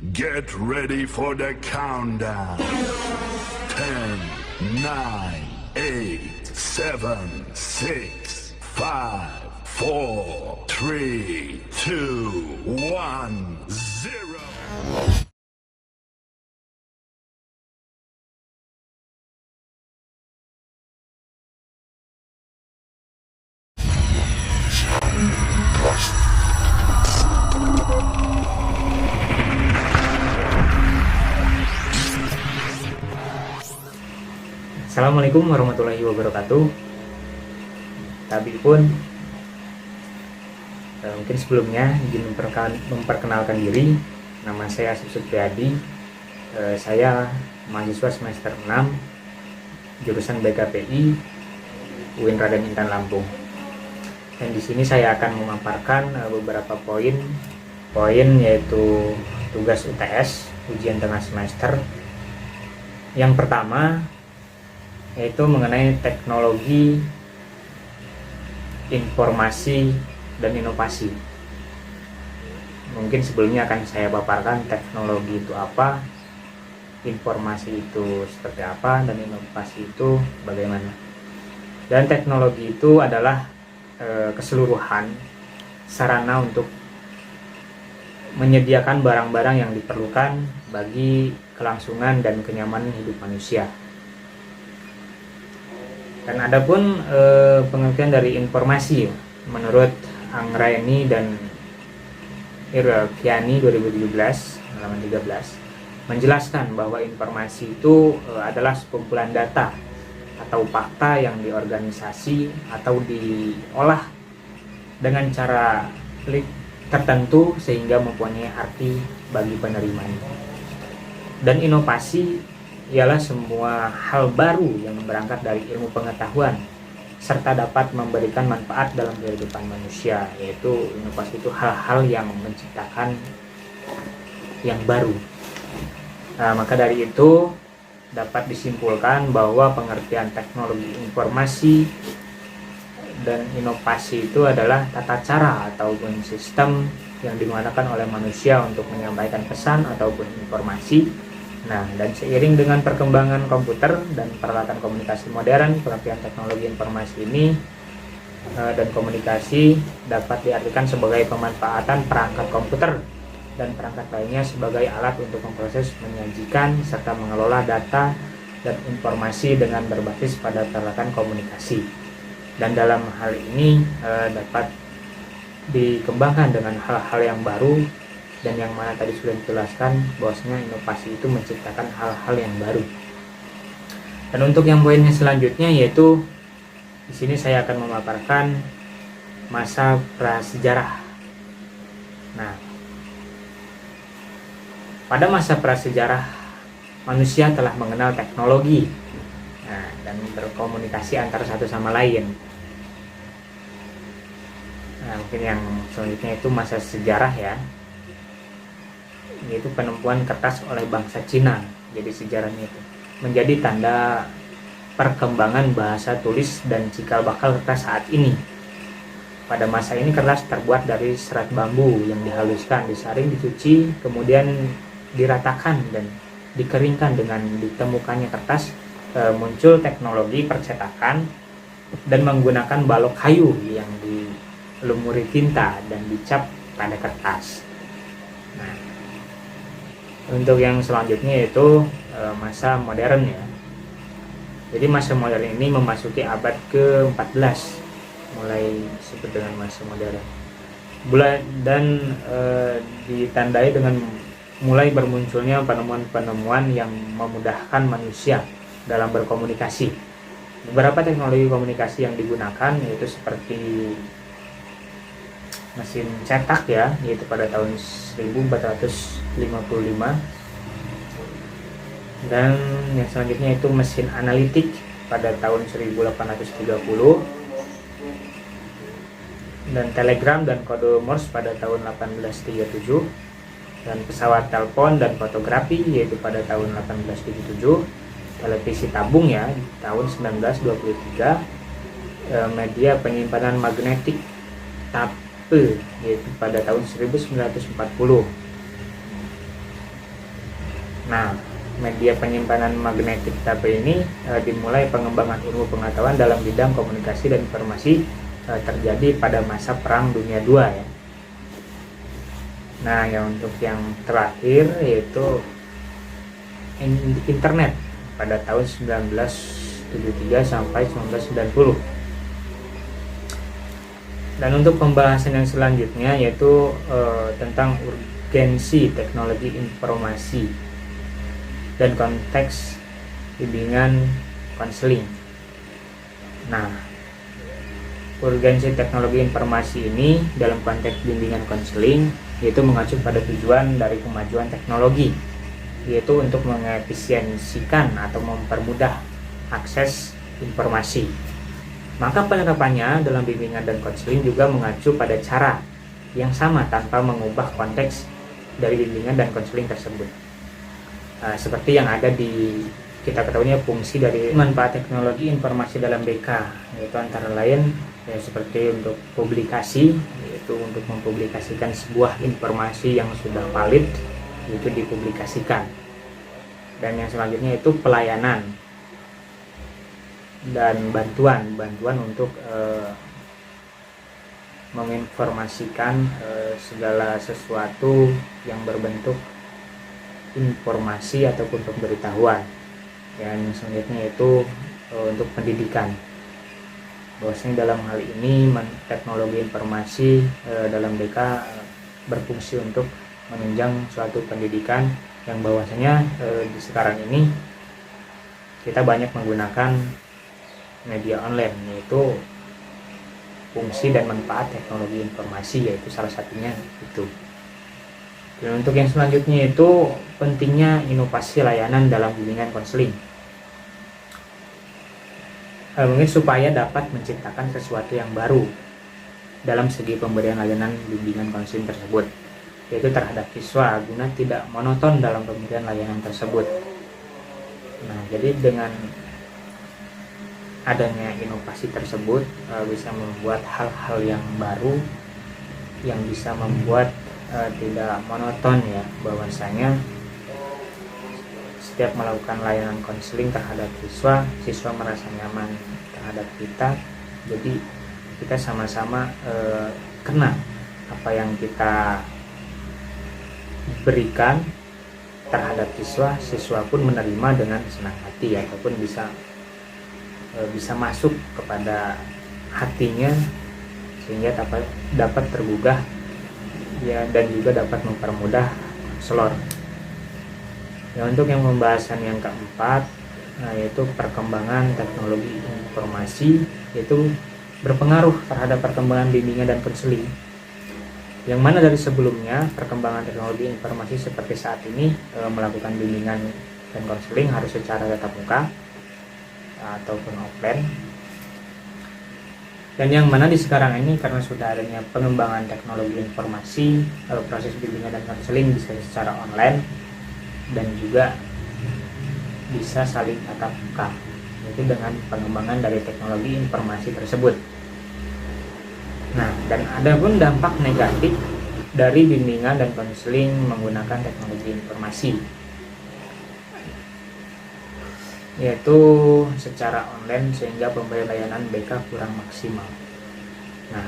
Get ready for the countdown. 10, 9, 8, 7, 6, 5, 4, 3, 2, 1, 0. Assalamualaikum warahmatullahi wabarakatuh. Tapi pun mungkin sebelumnya izin memperkenalkan diri. Nama saya Asif Supriyadi. Saya mahasiswa semester 6 jurusan BKPI UIN Raden Intan Lampung. Dan di sini saya akan memaparkan beberapa poin yaitu tugas UTS ujian tengah semester. Yang pertama yaitu mengenai teknologi informasi dan inovasi. Mungkin sebelumnya akan saya paparkan teknologi itu apa, informasi itu seperti apa, dan inovasi itu bagaimana. Dan teknologi itu adalah keseluruhan sarana untuk menyediakan barang-barang yang diperlukan bagi kelangsungan dan kenyamanan hidup manusia. Dan adapun pengertian dari informasi menurut Anggraeni dan Irkiani 2017 halaman 13 menjelaskan bahwa informasi itu adalah sekumpulan data atau fakta yang diorganisasi atau diolah dengan cara tertentu sehingga mempunyai arti bagi penerimanya. Dan inovasi ialah semua hal baru yang berangkat dari ilmu pengetahuan serta dapat memberikan manfaat dalam kehidupan manusia, yaitu inovasi itu hal-hal yang menciptakan yang baru. Maka dari itu dapat disimpulkan bahwa pengertian teknologi informasi dan inovasi itu adalah tata cara ataupun sistem yang digunakan oleh manusia untuk menyampaikan pesan ataupun informasi. Nah, dan seiring dengan perkembangan komputer dan peralatan komunikasi modern, pengertian teknologi informasi ini dan komunikasi dapat diartikan sebagai pemanfaatan perangkat komputer dan perangkat lainnya sebagai alat untuk memproses, menyajikan, serta mengelola data dan informasi dengan berbasis pada peralatan komunikasi. Dan dalam hal ini dapat dikembangkan dengan hal-hal yang baru, dan yang mana tadi sudah dijelaskan bahwasanya inovasi itu menciptakan hal-hal yang baru. Dan untuk yang poinnya selanjutnya yaitu di sini saya akan memaparkan masa prasejarah. Nah, pada masa prasejarah manusia telah mengenal teknologi dan berkomunikasi antara satu sama lain. Nah, mungkin yang selanjutnya itu masa sejarah ya, yaitu penemuan kertas oleh bangsa Cina. Jadi sejarahnya itu menjadi tanda perkembangan bahasa tulis dan cikal bakal kertas saat ini. Pada masa ini kertas terbuat dari serat bambu yang dihaluskan, disaring, dicuci, kemudian diratakan dan dikeringkan. Dengan ditemukannya kertas, muncul teknologi percetakan dan menggunakan balok kayu yang dilumuri tinta dan dicap pada kertas. Nah, untuk yang selanjutnya yaitu masa modern ya. Jadi masa modern ini memasuki abad ke-14, mulai disebut dengan masa modern. Dan ditandai dengan mulai bermunculnya penemuan-penemuan yang memudahkan manusia dalam berkomunikasi. Beberapa teknologi komunikasi yang digunakan yaitu seperti mesin cetak ya, yaitu pada tahun 1455, dan yang selanjutnya itu mesin analitik pada tahun 1830, dan telegram dan kode Morse pada tahun 1837, dan pesawat telepon dan fotografi yaitu pada tahun 1877, televisi tabung ya tahun 1923, media penyimpanan magnetik tape yaitu pada tahun 1940. Nah, media penyimpanan magnetik tape ini dimulai pengembangan ilmu pengetahuan dalam bidang komunikasi dan informasi terjadi pada masa Perang Dunia II ya. Nah, yang untuk yang terakhir yaitu internet pada tahun 1973 sampai 1990. Dan untuk pembahasan yang selanjutnya yaitu tentang urgensi teknologi informasi dan konteks bimbingan konseling. Nah, urgensi teknologi informasi ini dalam konteks bimbingan konseling yaitu mengacu pada tujuan dari kemajuan teknologi, yaitu untuk mengefisiensikan atau mempermudah akses informasi. Maka penerapannya dalam bimbingan dan konseling juga mengacu pada cara yang sama tanpa mengubah konteks dari bimbingan dan konseling tersebut. Seperti yang ada di kita ketahuinya fungsi dari manfaat teknologi informasi dalam BK, yaitu antara lain ya, seperti untuk publikasi, yaitu untuk mempublikasikan sebuah informasi yang sudah valid, itu dipublikasikan. Dan yang selanjutnya itu pelayanan dan bantuan untuk menginformasikan segala sesuatu yang berbentuk informasi ataupun pemberitahuan. Dan selanjutnya itu untuk pendidikan, bahwasanya dalam hal ini teknologi informasi dalam BK berfungsi untuk menunjang suatu pendidikan yang bahwasanya di sekarang ini kita banyak menggunakan media online, yaitu fungsi dan manfaat teknologi informasi, yaitu salah satunya itu. Dan untuk yang selanjutnya itu pentingnya inovasi layanan dalam bimbingan konseling. Mungkin supaya dapat menciptakan sesuatu yang baru dalam segi pemberian layanan bimbingan konseling tersebut, yaitu terhadap siswa guna tidak monoton dalam pemberian layanan tersebut. Nah, jadi dengan adanya inovasi tersebut bisa membuat hal-hal yang baru yang bisa membuat tidak monoton ya, bahwasanya setiap melakukan layanan konseling terhadap siswa merasa nyaman terhadap kita, jadi kita sama-sama kena apa yang kita berikan terhadap siswa pun menerima dengan senang hati ataupun bisa masuk kepada hatinya sehingga dapat tergugah ya, dan juga dapat mempermudah konselor. Ya, untuk yang pembahasan yang keempat yaitu perkembangan teknologi informasi, yaitu berpengaruh terhadap perkembangan bimbingan dan konseling, yang mana dari sebelumnya perkembangan teknologi informasi seperti saat ini melakukan bimbingan dan konseling harus secara tatap muka ataupun offline, dan yang mana di sekarang ini karena sudah adanya pengembangan teknologi informasi, proses bimbingan dan konseling bisa secara online dan juga bisa saling tatap muka, yaitu dengan pengembangan dari teknologi informasi tersebut. Nah, dan ada pun dampak negatif dari bimbingan dan konseling menggunakan teknologi informasi, yaitu secara online sehingga pemberian layanan BK kurang maksimal. Nah,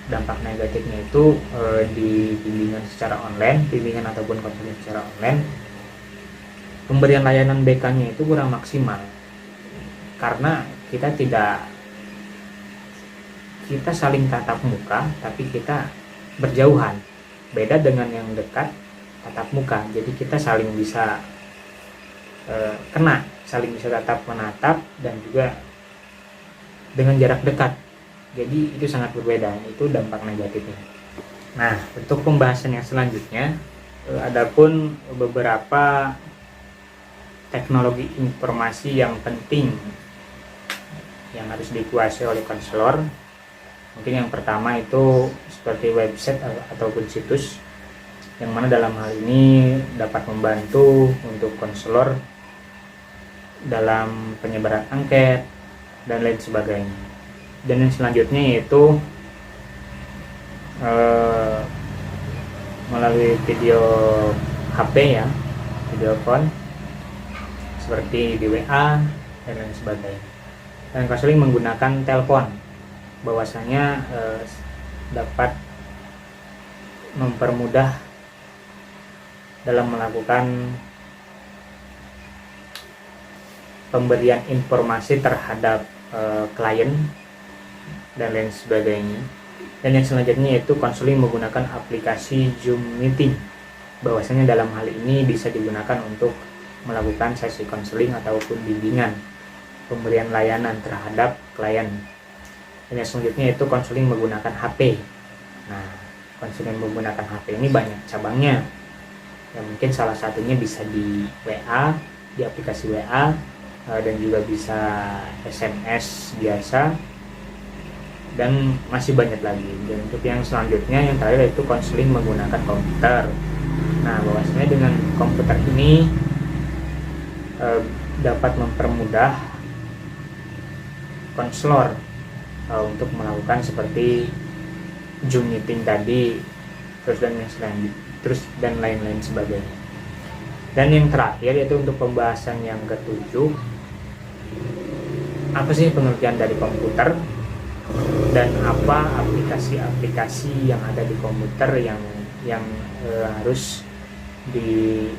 dampak negatifnya itu di bimbingan secara online, bimbingan ataupun konseling secara online, pemberian layanan BK-nya itu kurang maksimal karena kita saling tatap muka tapi kita berjauhan. Beda dengan yang dekat tatap muka, jadi kita saling bisa saling bisa tatap menatap dan juga dengan jarak dekat. Jadi itu sangat berbeda, itu dampak negatifnya. Nah, untuk pembahasan yang selanjutnya adapun beberapa teknologi informasi yang penting yang harus dikuasai oleh konselor. Mungkin yang pertama itu seperti website ataupun situs, yang mana dalam hal ini dapat membantu untuk konselor dalam penyebaran angket dan lain sebagainya. Dan yang selanjutnya yaitu melalui video HP ya, video phone, seperti di WA dan lain sebagainya. Dan konseling menggunakan telepon, bahwasanya dapat mempermudah dalam melakukan pemberian informasi terhadap klien dan lain sebagainya. Dan yang selanjutnya yaitu konseling menggunakan aplikasi Zoom Meeting, bahwasanya dalam hal ini bisa digunakan untuk melakukan sesi konseling ataupun bimbingan pemberian layanan terhadap klien. Dan yang selanjutnya yaitu konseling menggunakan HP. Nah, konseling menggunakan HP ini banyak cabangnya. Ya, mungkin salah satunya bisa di WA, di aplikasi WA, dan juga bisa SMS biasa, dan masih banyak lagi. Dan untuk yang selanjutnya, yang terakhir yaitu konseling menggunakan komputer. Nah, bahwasanya dengan komputer ini dapat mempermudah konselor untuk melakukan seperti Zoom meeting tadi, terus dan lain-lain sebagainya. Dan yang terakhir yaitu untuk pembahasan yang ketujuh, apa sih pengertian dari komputer dan apa aplikasi-aplikasi yang ada di komputer yang harus dimengerti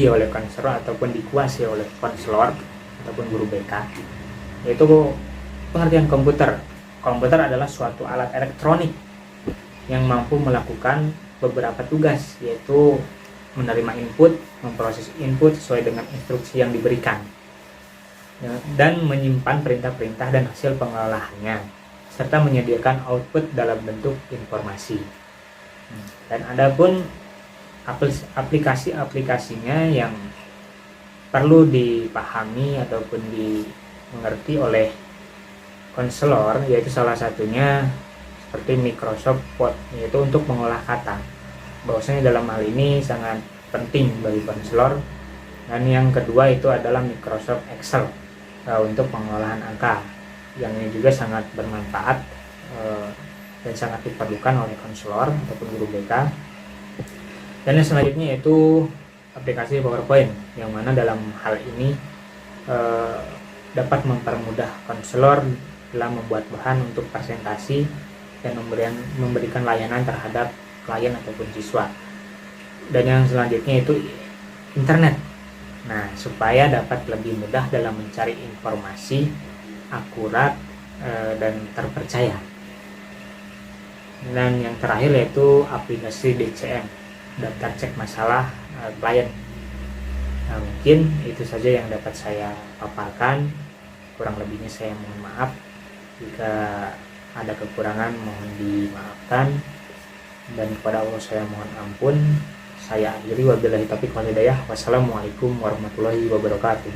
oleh konselor ataupun dikuasai oleh konselor ataupun guru BK. Yaitu pengertian komputer. Komputer adalah suatu alat elektronik yang mampu melakukan beberapa tugas, yaitu menerima input, memproses input sesuai dengan instruksi yang diberikan, dan menyimpan perintah-perintah dan hasil pengolahannya, serta menyediakan output dalam bentuk informasi. Dan adapun aplikasi-aplikasinya yang perlu dipahami ataupun dimengerti oleh konselor, yaitu salah satunya seperti Microsoft Word, yaitu untuk mengolah kata, bahwasanya dalam hal ini sangat penting bagi konselor. Dan yang kedua itu adalah Microsoft Excel untuk pengolahan angka, yang ini juga sangat bermanfaat dan sangat diperlukan oleh konselor ataupun guru BK. Dan yang selanjutnya yaitu aplikasi PowerPoint, yang mana dalam hal ini dapat mempermudah konselor dalam membuat bahan untuk presentasi dan memberikan layanan terhadap klien ataupun siswa. Dan yang selanjutnya itu internet. Nah, supaya dapat lebih mudah dalam mencari informasi akurat dan terpercaya. Dan yang terakhir yaitu aplikasi DCM, daftar cek masalah klien. Nah, mungkin itu saja yang dapat saya paparkan. Kurang lebihnya saya mohon maaf. Jika ada kekurangan mohon dimaafkan, dan kepada Allah saya mohon ampun. Saya akhiri, wabillahi taufiq wal hidayah. Wassalamualaikum warahmatullahi wabarakatuh.